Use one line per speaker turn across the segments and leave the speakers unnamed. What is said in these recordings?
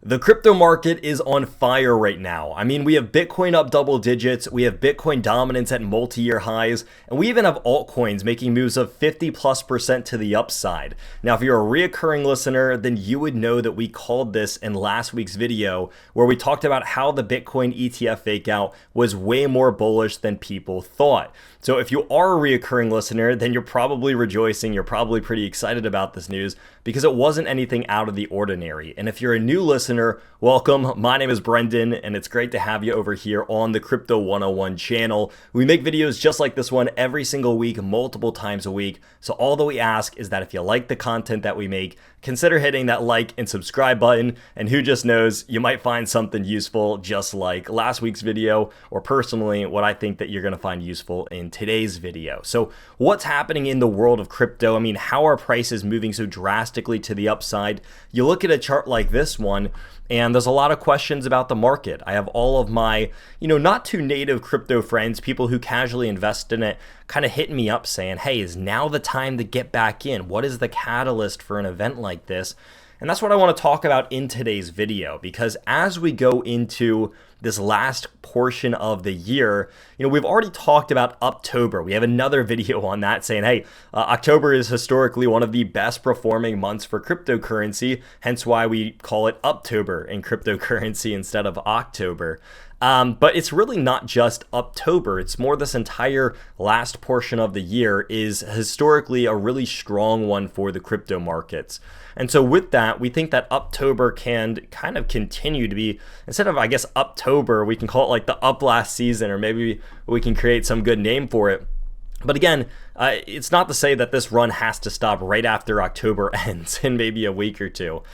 The crypto market is on fire right now. I mean, we have Bitcoin up double digits, we have Bitcoin dominance at multi-year highs, and we even have altcoins making moves of 50+% to the upside. Now, if you're a reoccurring listener, then you would know that we called this in last week's video where we talked about how the Bitcoin ETF fakeout was way more bullish than people thought. So if you are a reoccurring listener, then you're probably rejoicing, you're probably pretty excited about this news because it wasn't anything out of the ordinary. And if you're a new listener, welcome. My name is Brendan, and it's great to have you over here on the Crypto 101 channel. We make videos just like this one every single week, multiple times a week. So all that we ask is that if you like the content that we make, consider hitting that like and subscribe button. And who just knows, you might find something useful just like last week's video, or personally, what I think that you're going to find useful in today's video. So what's happening in the world of crypto? I mean, how are prices moving so drastically to the upside? You look at a chart like this one, and there's a lot of questions about the market. I have all of my, not too native crypto friends, people who casually invest in it, kind of hitting me up saying, hey, is now the time to get back in? What is the catalyst for an event like this? And that's what I want to talk about in today's video, because as we go into this last portion of the year, we've already talked about October. We have another video on that saying, hey, October is historically one of the best performing months for cryptocurrency, hence why we call it Uptober in cryptocurrency instead of October. But it's really not just October. It's more this entire last portion of the year is historically a really strong one for the crypto markets. And so with that, we think that October can kind of continue to be, instead of, I guess, Uptober, we can call it like the up last season, or maybe we can create some good name for it. But again, it's not to say that this run has to stop right after October ends in maybe a week or two,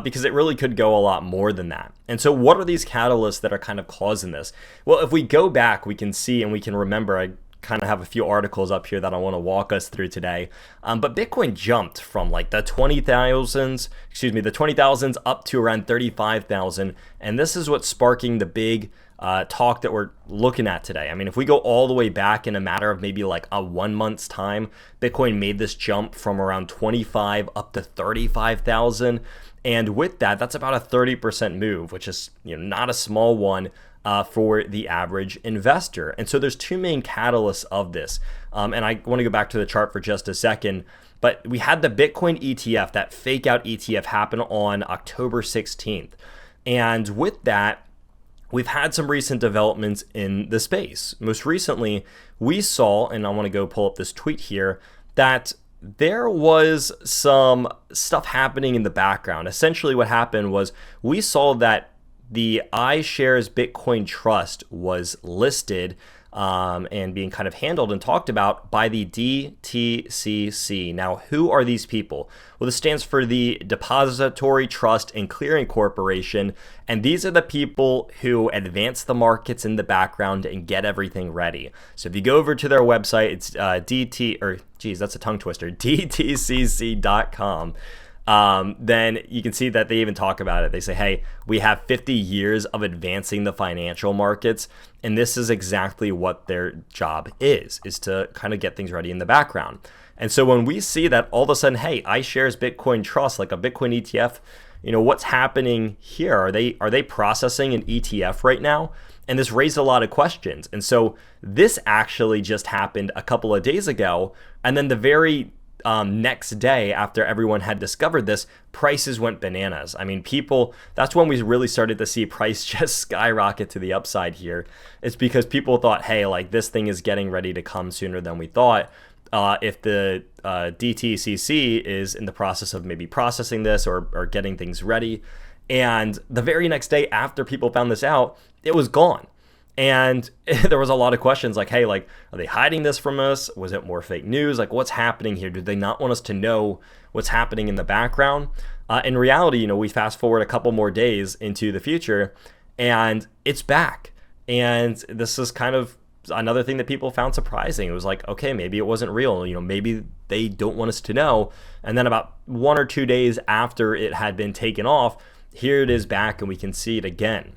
because it really could go a lot more than that. And so what are these catalysts that are kind of causing this? Well, if we go back, we can see and we can remember, I kind of have a few articles up here that I want to walk us through today. But Bitcoin jumped from like the 20,000s up to around 35,000. And this is what's sparking the big talk that we're looking at today. I mean, if we go all the way back in a matter of maybe like a 1 month's time, Bitcoin made this jump from around 25 up to 35,000. And with that, that's about a 30% move, which is not a small one for the average investor. And so there's two main catalysts of this. And I want to go back to the chart for just a second. But we had the Bitcoin ETF, that fake out ETF, happen on October 16th. And with that, we've had some recent developments in the space. Most recently, we saw, and I want to go pull up this tweet here, that there was some stuff happening in the background. Essentially what happened was we saw that the iShares Bitcoin Trust was listed and being kind of handled and talked about by the DTCC. Now, who are these people? Well, this stands for the Depository Trust and Clearing Corporation, and these are the people who advance the markets in the background and get everything ready. So if you go over to their website, it's that's a tongue twister, dtcc.com. Then you can see that they even talk about it. They say, hey, we have 50 years of advancing the financial markets. And this is exactly what their job is to kind of get things ready in the background. And so when we see that all of a sudden, hey, iShares Bitcoin Trust, like a Bitcoin ETF, what's happening here? Are they processing an ETF right now? And this raised a lot of questions. And so this actually just happened a couple of days ago. And then the very next day after everyone had discovered this, prices went bananas. I mean, that's when we really started to see price just skyrocket to the upside here. It's because people thought, hey, like this thing is getting ready to come sooner than we thought. If the DTCC is in the process of maybe processing this or getting things ready. And the very next day after people found this out, it was gone. And there was a lot of questions like, hey, like, are they hiding this from us? Was it more fake news? Like, what's happening here? Do they not want us to know what's happening in the background? In reality, we fast forward a couple more days into the future and it's back. And this is kind of another thing that people found surprising. It was like, okay, maybe it wasn't real. Maybe they don't want us to know. And then about 1 or 2 days after it had been taken off, here it is back and we can see it again.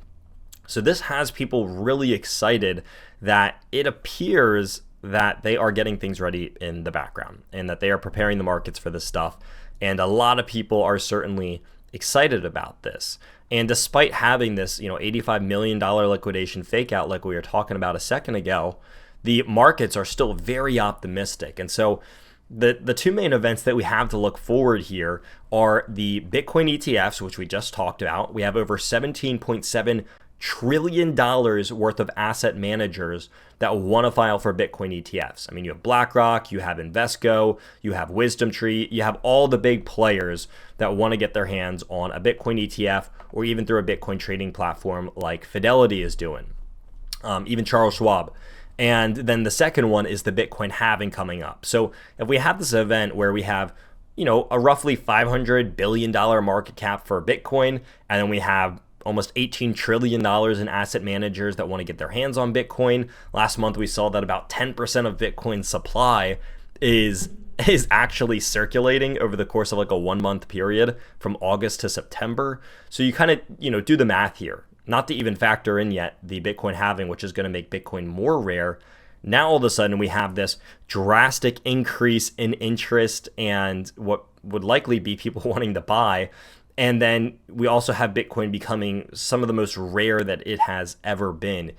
So this has people really excited that it appears that they are getting things ready in the background and that they are preparing the markets for this stuff. And a lot of people are certainly excited about this. And despite having this, $85 million liquidation fake out like we were talking about a second ago, the markets are still very optimistic. And so the two main events that we have to look forward here are the Bitcoin ETFs, which we just talked about. We have over $17.7 trillion worth of asset managers that want to file for Bitcoin ETFs. I mean, you have BlackRock, you have Invesco, you have WisdomTree, you have all the big players that want to get their hands on a Bitcoin ETF or even through a Bitcoin trading platform like Fidelity is doing, even Charles Schwab. And then the second one is the Bitcoin Halving coming up. So if we have this event where we have a roughly $500 billion market cap for Bitcoin, and then we have almost $18 trillion in asset managers that want to get their hands on Bitcoin. Last month, we saw that about 10% of Bitcoin supply is actually circulating over the course of like a 1 month period from August to September. So you kind of, do the math here, not to even factor in yet the Bitcoin halving, which is going to make Bitcoin more rare. Now, all of a sudden, we have this drastic increase in interest and what would likely be people wanting to buy. And then we also have Bitcoin becoming some of the most rare that it has ever been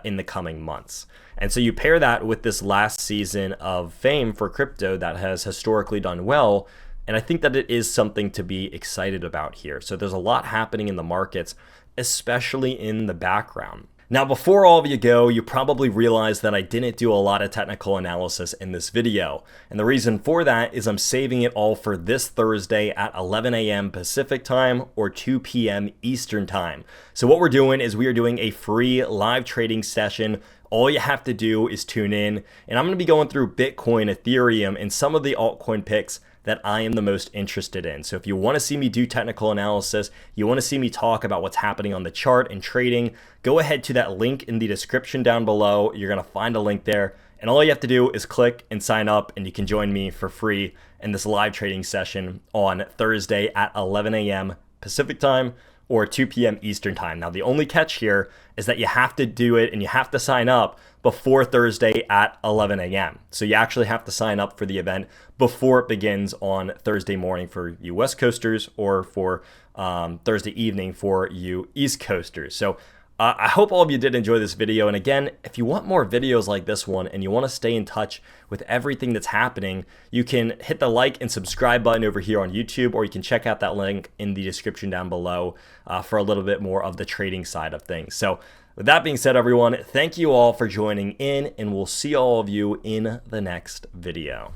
in the coming months. And so you pair that with this last season of fame for crypto that has historically done well. And I think that it is something to be excited about here. So there's a lot happening in the markets, especially in the background. Now, before all of you go, you probably realized that I didn't do a lot of technical analysis in this video. And the reason for that is I'm saving it all for this Thursday at 11 a.m. Pacific time or 2 p.m. Eastern time. So what we're doing is we are doing a free live trading session. All you have to do is tune in, and I'm going to be going through Bitcoin, Ethereum, and some of the altcoin picks that I am the most interested in. So if you want to see me do technical analysis, you want to see me talk about what's happening on the chart and trading, go ahead to that link in the description down below. You're going to find a link there, and all you have to do is click and sign up, and you can join me for free in this live trading session on Thursday at 11 a.m. Pacific time or 2 p.m. Eastern time. Now, the only catch here is that you have to do it and you have to sign up before Thursday at 11 a.m. So you actually have to sign up for the event before it begins on Thursday morning for you West Coasters or for Thursday evening for you East Coasters. So I hope all of you did enjoy this video. And again, if you want more videos like this one and you want to stay in touch with everything that's happening, you can hit the like and subscribe button over here on YouTube, or you can check out that link in the description down below for a little bit more of the trading side of things. So with that being said, everyone, thank you all for joining in, and we'll see all of you in the next video.